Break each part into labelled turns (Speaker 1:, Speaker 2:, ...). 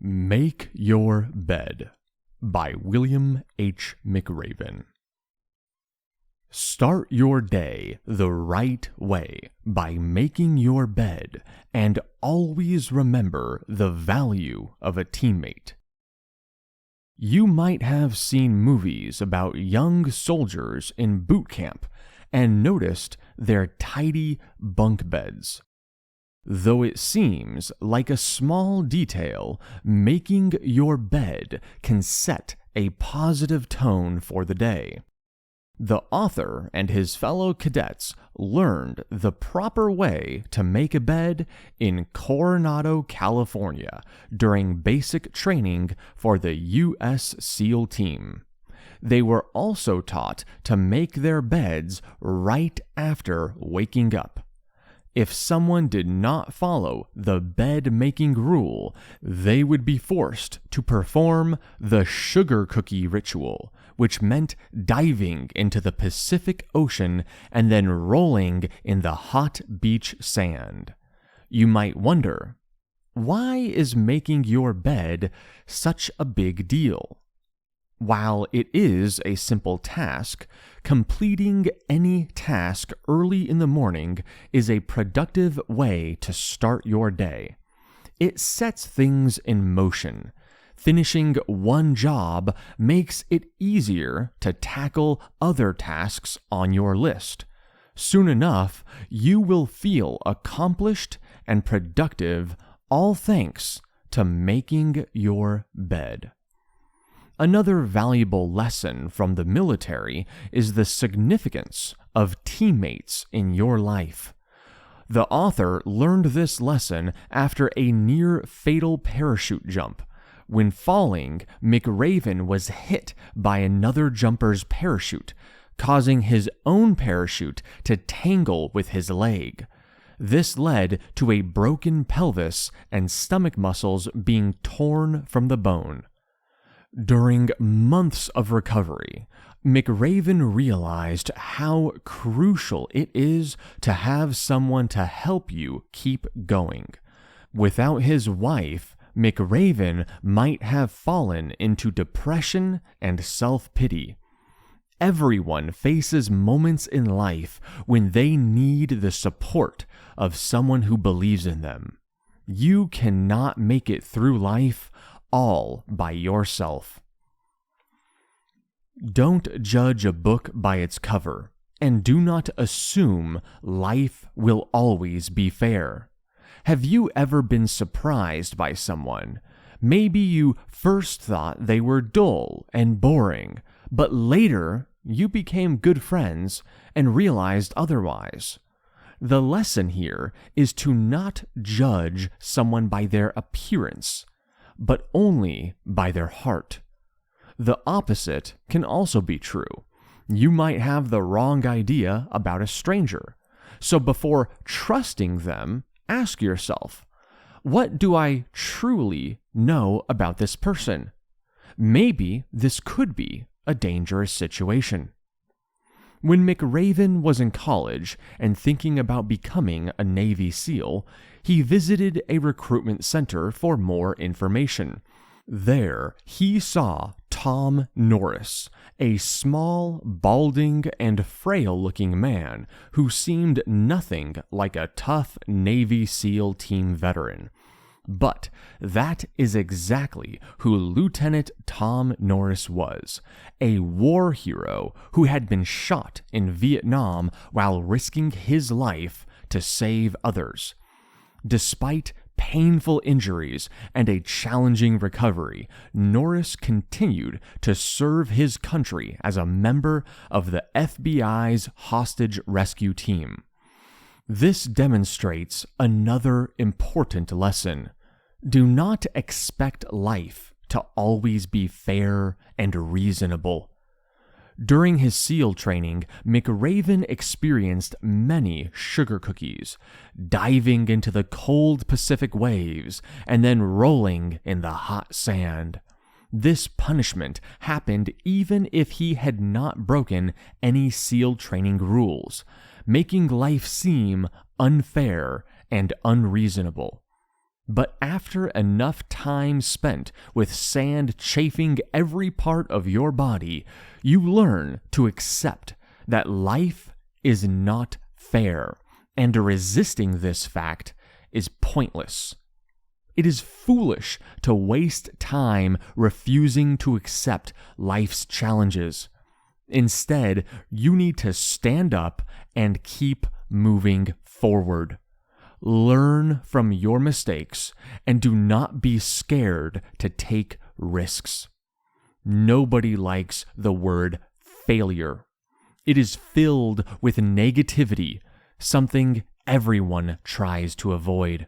Speaker 1: Make Your Bed by William H. McRaven. Start your day the right way by making your bed, and always remember the value of a teammate. You might have seen movies about young soldiers in boot camp and noticed their tidy bunk beds. Though it seems like a small detail, making your bed can set a positive tone for the day. The author and his fellow cadets learned the proper way to make a bed in Coronado, California, during basic training for the U.S. SEAL team. They were also taught to make their beds right after waking up. If someone did not follow the bed-making rule, they would be forced to perform the sugar cookie ritual, which meant diving into the Pacific Ocean and then rolling in the hot beach sand. You might wonder, why is making your bed such a big deal? While it is a simple task, completing any task early in the morning is a productive way to start your day. It sets things in motion. Finishing one job makes it easier to tackle other tasks on your list. Soon enough, you will feel accomplished and productive, all thanks to making your bed. Another valuable lesson from the military is the significance of teammates in your life. The author learned this lesson after a near-fatal parachute jump. When falling, McRaven was hit by another jumper's parachute, causing his own parachute to tangle with his leg. This led to a broken pelvis and stomach muscles being torn from the bone. During months of recovery, McRaven realized how crucial it is to have someone to help you keep going. Without his wife, McRaven might have fallen into depression and self-pity. Everyone faces moments in life when they need the support of someone who believes in them. You cannot make it through life all by yourself. Don't judge a book by its cover, and do not assume life will always be fair. Have you ever been surprised by someone? Maybe you first thought they were dull and boring, but later you became good friends and realized otherwise. The lesson here is to not judge someone by their appearance, but only by their heart. The opposite can also be true. You might have the wrong idea about a stranger. So before trusting them, ask yourself, what do I truly know about this person? Maybe this could be a dangerous situation. When McRaven was in college and thinking about becoming a Navy SEAL, he visited a recruitment center for more information. There, he saw Tom Norris, a small, balding, and frail-looking man who seemed nothing like a tough Navy SEAL team veteran. But that is exactly who Lieutenant Tom Norris was, a war hero who had been shot in Vietnam while risking his life to save others. Despite painful injuries and a challenging recovery, Norris continued to serve his country as a member of the FBI's hostage rescue team. This demonstrates another important lesson. Do not expect life to always be fair and reasonable. During his SEAL training, McRaven experienced many sugar cookies, diving into the cold Pacific waves and then rolling in the hot sand. This punishment happened even if he had not broken any SEAL training rules, making life seem unfair and unreasonable. But after enough time spent with sand chafing every part of your body, you learn to accept that life is not fair, and resisting this fact is pointless. It is foolish to waste time refusing to accept life's challenges. Instead, you need to stand up and keep moving forward. Learn from your mistakes and do not be scared to take risks. Nobody likes the word failure. It is filled with negativity, something everyone tries to avoid.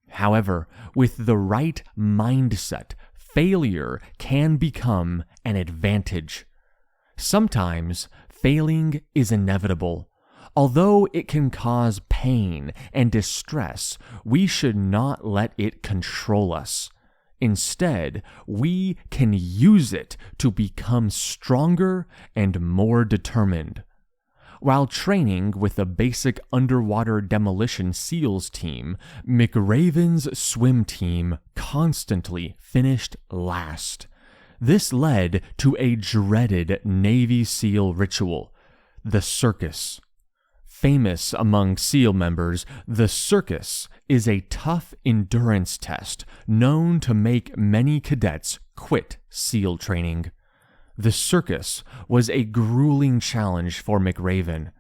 Speaker 1: However, with the right mindset, failure can become an advantage. Sometimes failing is inevitable. Although it can cause pain and distress, we should not let it control us. Instead, we can use it to become stronger and more determined. While training with the basic underwater demolition SEALs team, McRaven's swim team constantly finished last. This led to a dreaded Navy SEAL ritual, the circus. Famous among SEAL members, the circus is a tough endurance test known to make many cadets quit SEAL training. The circus was a grueling challenge for McRaven,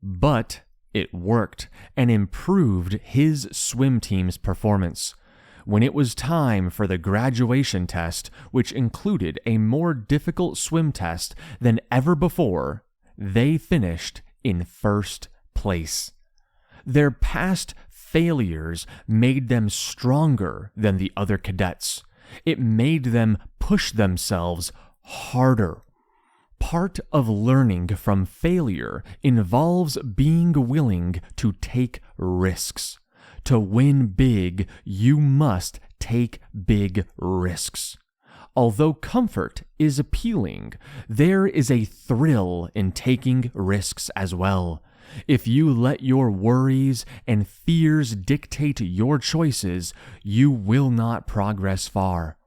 Speaker 1: but it worked and improved his swim team's performance. When it was time for the graduation test, which included a more difficult swim test than ever before, they finished in first place. Their past failures made them stronger than the other cadets. It made them push themselves harder. Part of learning from failure involves being willing to take risks. To win big, you must take big risks. Although comfort is appealing, there is a thrill in taking risks as well. If you let your worries and fears dictate your choices, you will not progress far.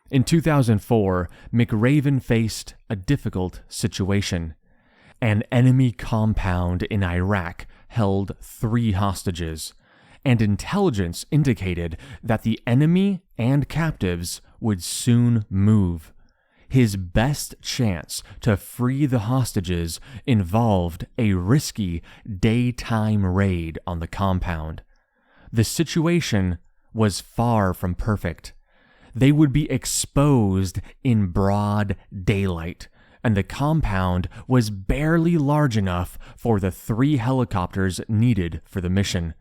Speaker 1: In 2004, McRaven faced a difficult situation. An enemy compound in Iraq held 3 hostages, and intelligence indicated that the enemy and captives would soon move. His best chance to free the hostages involved a risky daytime raid on the compound. The situation was far from perfect. They would be exposed in broad daylight, and the compound was barely large enough for the 3 helicopters needed for the mission.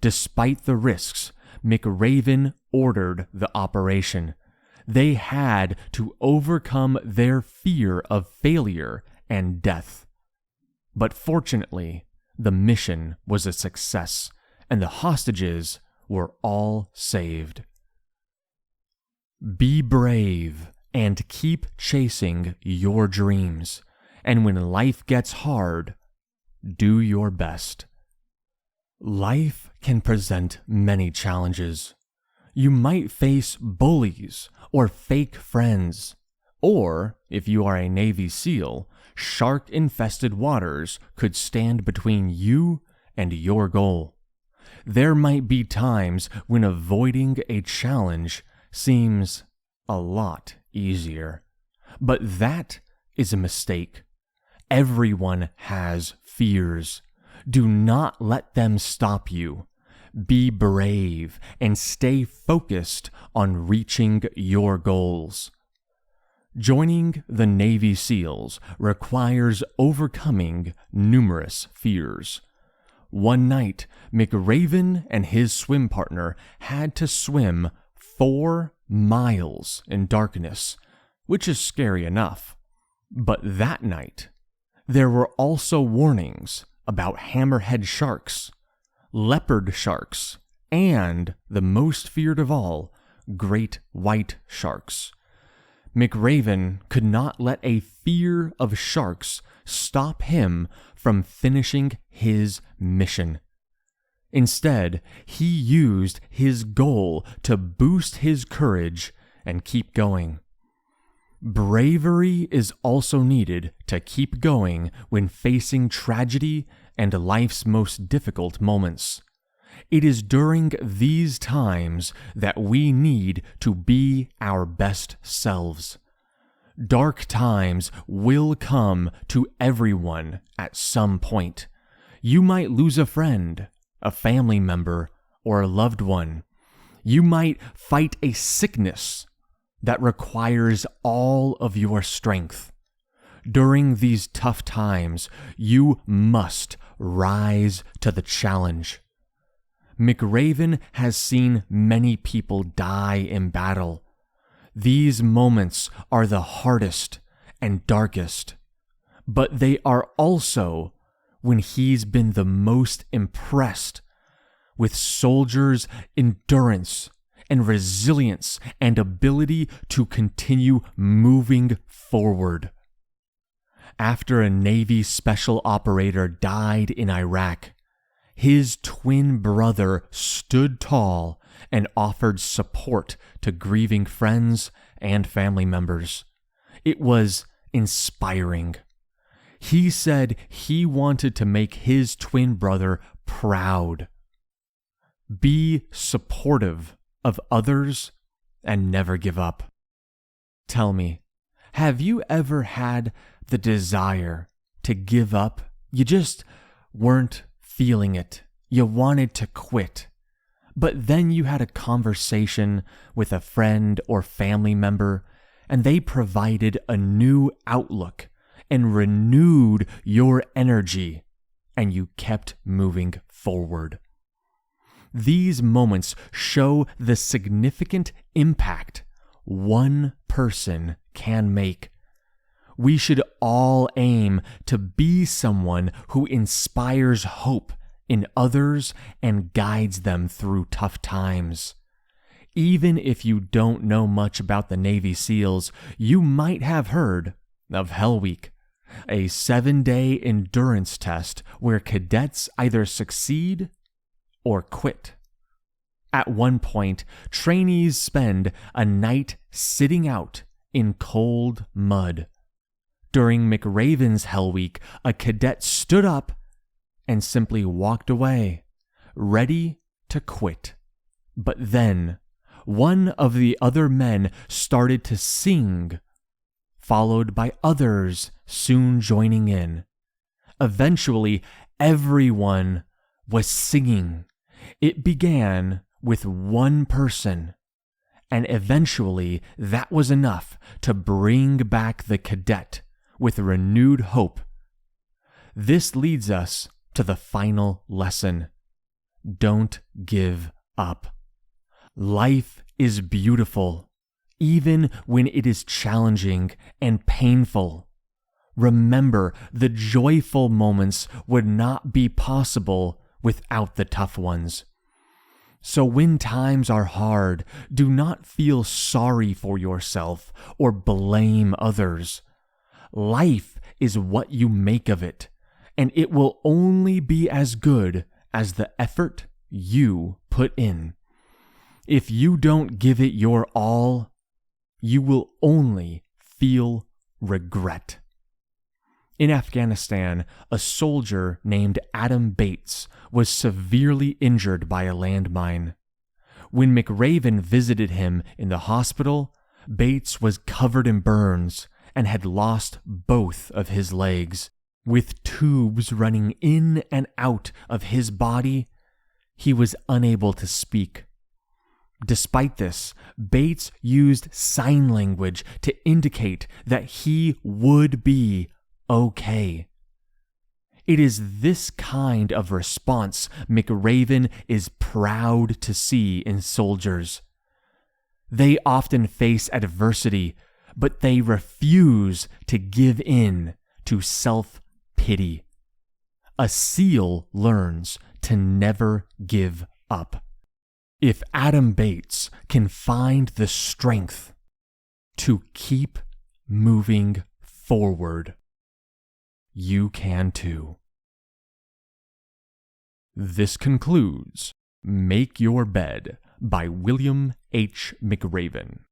Speaker 1: Despite the risks, McRaven ordered the operation. They had to overcome their fear of failure and death. But fortunately, the mission was a success, and the hostages were all saved. Be brave and keep chasing your dreams, and when life gets hard, do your best. Life can present many challenges. You might face bullies or fake friends, or, if you are a Navy SEAL, shark-infested waters could stand between you and your goal. There might be times when avoiding a challenge seems a lot easier, but that is a mistake. Everyone has fears. Do not let them stop you. Be brave and stay focused on reaching your goals. Joining the Navy SEALs requires overcoming numerous fears. One night, McRaven and his swim partner had to swim 4 miles in darkness, which is scary enough. But that night, there were also warnings about hammerhead sharks, leopard sharks, and, the most feared of all, great white sharks. McRaven could not let a fear of sharks stop him from finishing his mission. Instead, he used his goal to boost his courage and keep going. Bravery is also needed to keep going when facing tragedy and life's most difficult moments. It is during these times that we need to be our best selves. Dark times will come to everyone at some point. You might lose a friend, a family member, or a loved one. You might fight a sickness that requires all of your strength. During these tough times, you must rise to the challenge. McRaven has seen many people die in battle. These moments are the hardest and darkest, but they are also when he's been the most impressed with soldiers' endurance and resilience and ability to continue moving forward. After a Navy special operator died in Iraq, his twin brother stood tall and offered support to grieving friends and family members. It was inspiring. He said he wanted to make his twin brother proud. Be supportive of others and never give up. Tell me, have you ever had the desire to give up? You just weren't feeling it. You wanted to quit. But then you had a conversation with a friend or family member, and they provided a new outlook and renewed your energy, and you kept moving forward. These moments show the significant impact one person can make. We should all aim to be someone who inspires hope in others and guides them through tough times. Even if you don't know much about the Navy SEALs, you might have heard of Hell Week, a 7-day endurance test where cadets either succeed or quit. At one point, trainees spend a night sitting out in cold mud. During McRaven's Hell Week, a cadet stood up and simply walked away, ready to quit. But then, one of the other men started to sing, followed by others soon joining in. Eventually, everyone was singing. It began with one person, and eventually that was enough to bring back the cadet with renewed hope. This leads us to the final lesson. Don't give up. Life is beautiful, even when it is challenging and painful. Remember, the joyful moments would not be possible without the tough ones. So when times are hard, do not feel sorry for yourself or blame others. Life is what you make of it, and it will only be as good as the effort you put in. If you don't give it your all, you will only feel regret. In Afghanistan, a soldier named Adam Bates was severely injured by a landmine. When McRaven visited him in the hospital, Bates was covered in burns and had lost both of his legs. With tubes running in and out of his body, he was unable to speak. Despite this, Bates used sign language to indicate that he would be okay. It is this kind of response McRaven is proud to see in soldiers. They often face adversity, but they refuse to give in to self-pity. A SEAL learns to never give up. If Adam Bates can find the strength to keep moving forward, you can too. This concludes Make Your Bed by William H. McRaven.